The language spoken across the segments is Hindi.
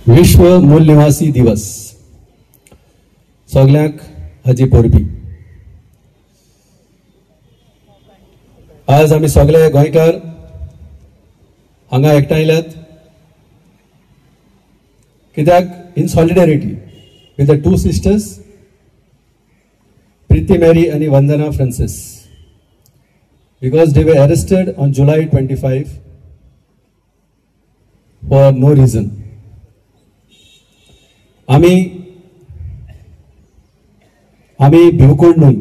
विश्व मूल निवासी दिवस सगळ्यांक हाजी पोरबी। आज आमी सगळे गोंयकार हांगा एकठांयल्यात कित्याक in solidarity with the two sisters Preeti Mary आणि Vandana Francis, because they were arrested on July 25 for no reason. आम्ही भिवकोड न्हय,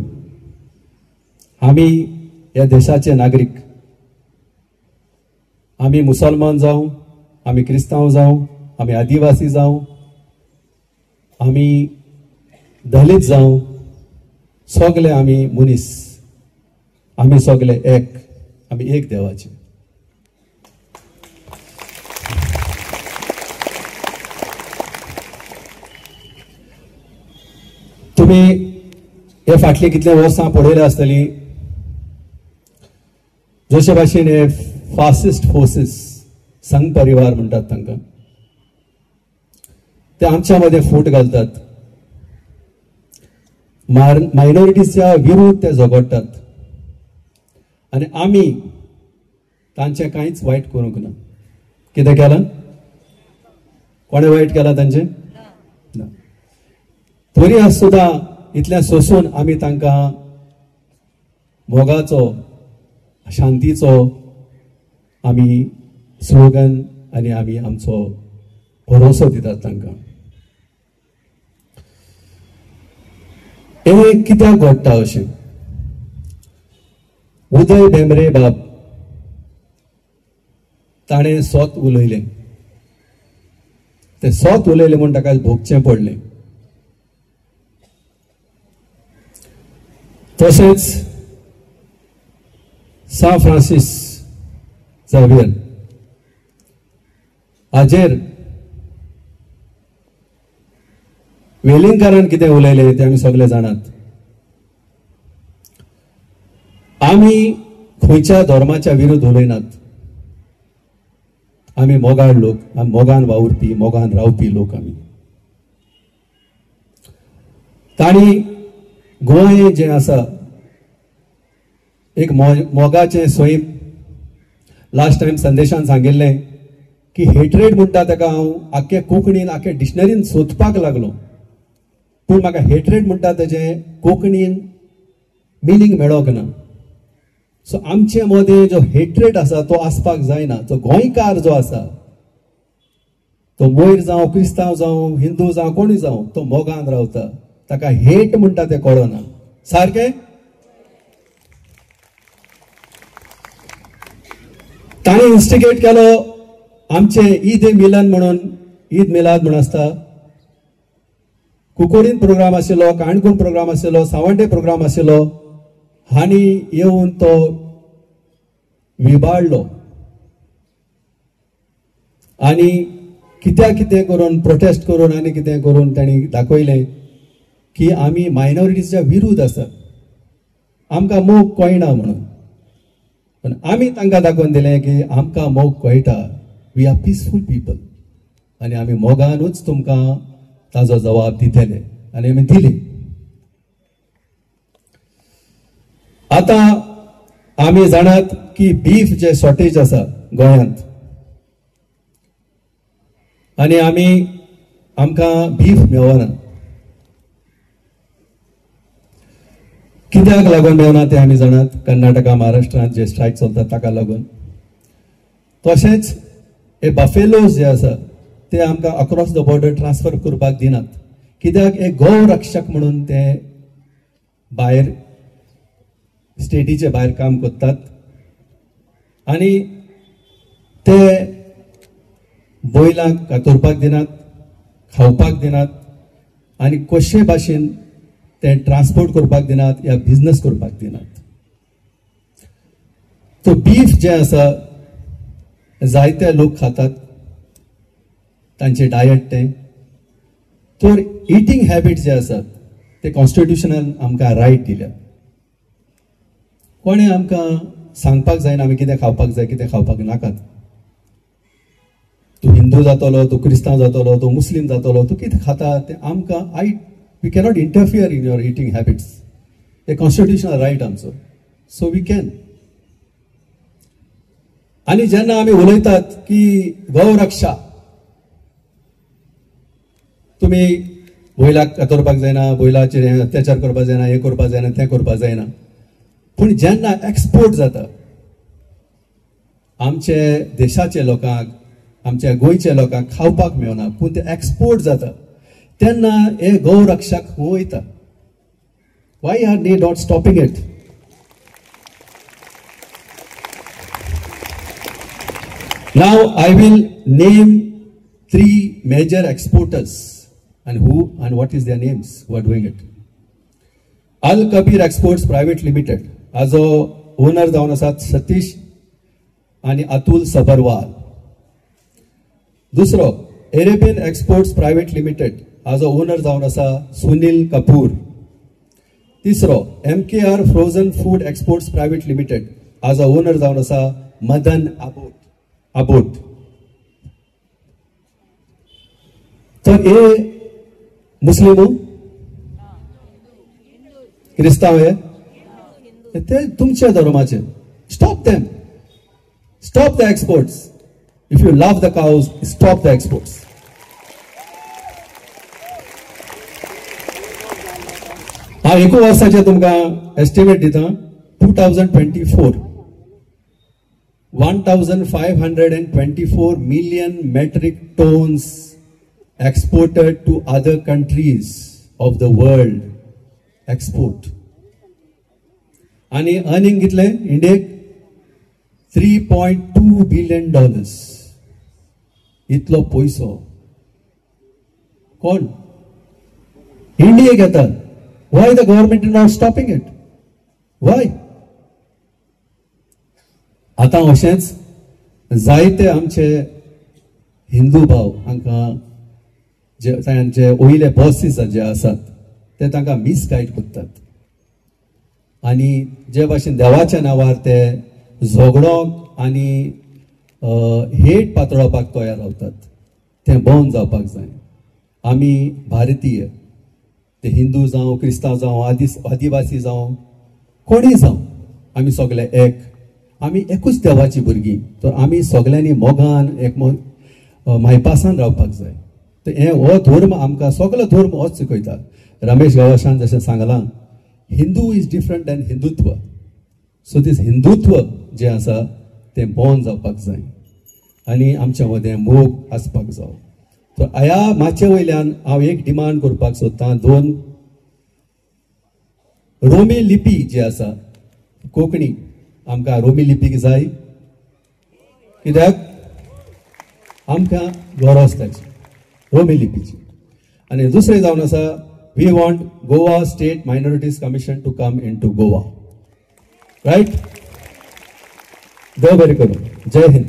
आम्ही या देशाचे नागरिक। आम्ही मुसलमान जावं, आम्ही क्रिस्तांव जावं, आम्ही आदिवासी जावं, आम्ही दलित जावं, सगळे आम्ही मनीस, आम्ही सगळे एक, आम्ही एक देवाचे। तुम्ही हे फाटली कितले वर्सां पळयल्या आसतली, जशे भाशेन हे फासिस्ट फोर्सेस संघ परिवार म्हणटात तांकां, ते आमच्या मध्ये फूट घालतात, मायनॉरिटीजच्या विरुद्ध ते झगडटात आणि आमी तांचे कांयच वाईट करूंक ना। कितें केलां? कोणे वाईट केलां तांचे? ना। तरी सुद्धा इतलें सोसून आमी तांकां मोगाचो, शांतीचो आमी स्लोगन आनी आमी आमचो भरोसो दितात तांकां। हे कित्याक घडटा अशें? उदय भेंब्रे बाब ताणें सोत उलयलें, ते सोत उलयलें म्हूण ताका भोगचें पडलें। तशेंच सा फ्रांसीस झेवियर हाजेर वेलिंगकारान कितें उलयलें तें आमी सगळे जाणात। आमी खंयच्या धर्माच्या विरुद्ध उलयनात, आमी मोगाळ लोक, मोगान वावुरपी, मोगान रावपी लोक आमी। ताणी गोंय जे आसा एक मोगाचे सोयीम लास्ट टाइम संदेशान सांगिल्लें की हेट्रेड म्हणटा ताका हांव आख्खे कोंकणीन आख्खे डिक्शनरीन सोदपाक लागलो, पूण म्हाका हेट्रेड म्हणटा तेजे कोंकणीन मिनींग मेळोंक ना। सो आमचे मदें जो हेट्रेड आसा तो आसपाक जायना। जो गोंयकार जो आसा तो मोयर जावं, क्रिस्तांव जावं, हिंदू जावं, कोणी जावं, तो मोगान रावता, ताका हेट म्हणटा तें कळना। सारकें? ताणें इन्स्टिगेट केलो आमचे ईद ए मिलन म्हणून, ईद मिलाद म्हणून आसता, कुंकोडीन प्रोग्राम आशिल्लो, काणकोण प्रोग्राम आशिल्लो, सावंड्डे प्रोग्राम आशिल्लो, हांणी येवन तो विबाळलो आनी कित्याक कितें करून प्रोटेस्ट करून आनी कितें करून तांणी दाखयलें की आमी मायनॉरिटीजच्या विरुद्ध आसात, आमकां मोग कळना म्हणून। पण आमी तांकां दाखोवन दिलें की आमकां मोग कळटा, वी आर पिसफूल पीपल आनी आमी मोगानूच तुमकां ताजो जवाब दितले आनी आमी दिली। आता आमी जाणात की बीफ जे शॉर्टेज आसा गोंयांत आनी आमकां बीफ मेळना। कित्याक लागून मेळना ते आमी जाणात, कर्नाटका, महाराष्ट्रांत जे स्ट्रायक चलतात ताका लागून। तशेंच हे बफेलोज जे आसा ते आमकां अक्रॉस द बॉर्डर ट्रान्सफर करपाक दिनात, कित्याक एक गौ रक्षक म्हणून ते भायर स्टेटीचे भायर काम करतात आनी ते बैलांक कातरपाक दिनात, खावपाक दिनात आनी कशे भाशेन ते ट्रान्सपोर्ट करपाक दिनात या बिझनेस करपाक दिनात। तो बीफ जे आसा जायते लोक खातात, तांचे डायट ते, तर इटींग हॅबिट जे आसात ते कॉन्स्टिट्यूशनान आमकां रायट दिल्यात। कोणे आमकां सांगपाक जायना आमी कितें खावपाक जाय, कितें खावपाक नाकात। तूं हिंदू जातलो, तूं क्रिस्तांव जातलो, तूं मुस्लीम जातलो, तूं कितें खाता तें आमकां we cannot interfere in your eating habits. हे कॉन्स्टिट्युशनल रायट आमचो. So we can. आणि जेन्ना आमी उलयतात की गौ रक्षा, तुमी बैलाक कातरपाक जायना, बैलाचेर अत्याचार करपाक जायना, हें करपाक जायना, तें करपाक जायना. पूण जेन्ना एक्सपोर्ट जाता आमचे देशाचे लोकांक, आमच्या गोंयच्या लोकांक खावपाक मेळना, पूण ते एक्सपोर्ट जाता तेन्ना हे गौ रक्षक खंय वयता. Why are they not stopping it? Now I will name 3 major exporters and who and what is their names who are doing it. Al Kabir Exports Private Limited, हाजो ओनर जावन आसात सतीश आणि अतुल सबरवाल. दुसरो एरेबियन एक्सपोर्ट्स प्रायव्हेट लिमिटेड, हाजो ओनर जावन आसा सुनील कपूर. तिसरो MKR frozen food exports private limited, हाजो ओनर जावन आसा मदन आबोट. तर हे मुस्लिम क्रिस्तांव हे ते तुमच्या धर्माचे. Stop them. Stop the exports. If you love the cows, stop the exports. हा एको वर्षाचे तुमका एस्टिमेट दिता. 2024 1524 million metric tons exported to other countries of the world. Export. आणि अर्निंग कितले इंडियेक? $3.2 billion. इतलो पैसो कोण इंडियेक येता. Why the government is not stopping it? Why? आता अशेंच जायते आमचे हिंदू भाव हांकां जे तांचे ओयले बॉसीस जे आसात ते तांकां मिसगायड करतात आणि जे भाशेन देवाच्या नांवार ते झगडोंक आणि हेट पातळोवपाक तयार रावतात. ते बंद जावपाक जाय. आमी भारतीय, ते हिंदू जावं, क्रिस्तांव जावं, आदिवासी जावं, कोणी जावं, आमी सगळे एक. आमी एकूच देवाची भुरगीं. तर आमी सगळ्यांनी मोगान एक मायपासान रावपाक जाय. तर हे हो धर्म आमकां सगळो धर्म होच शिकयता. रमेश गवाशान जशें सांगलां, Hindu is different than Hindutva. So this Hindutva जे आसा ते बंद जावपाक जाय आनी आमच्या मदें मोग आसपाक जाय. तर ह्या माचे वयल्यान हांव एक डिमांड करपाक सोदतां. 2 रोमी लिपी जी आसा कोंकणी, आमकां रोमी लिपीक जाय. कित्याक आमकां गरज ताची रोमी लिपीची. आनी दुसरें जावन आसा, we want Goa state minorities commission to come in to Goa. Right? देव बरें करूं. जय हिंद.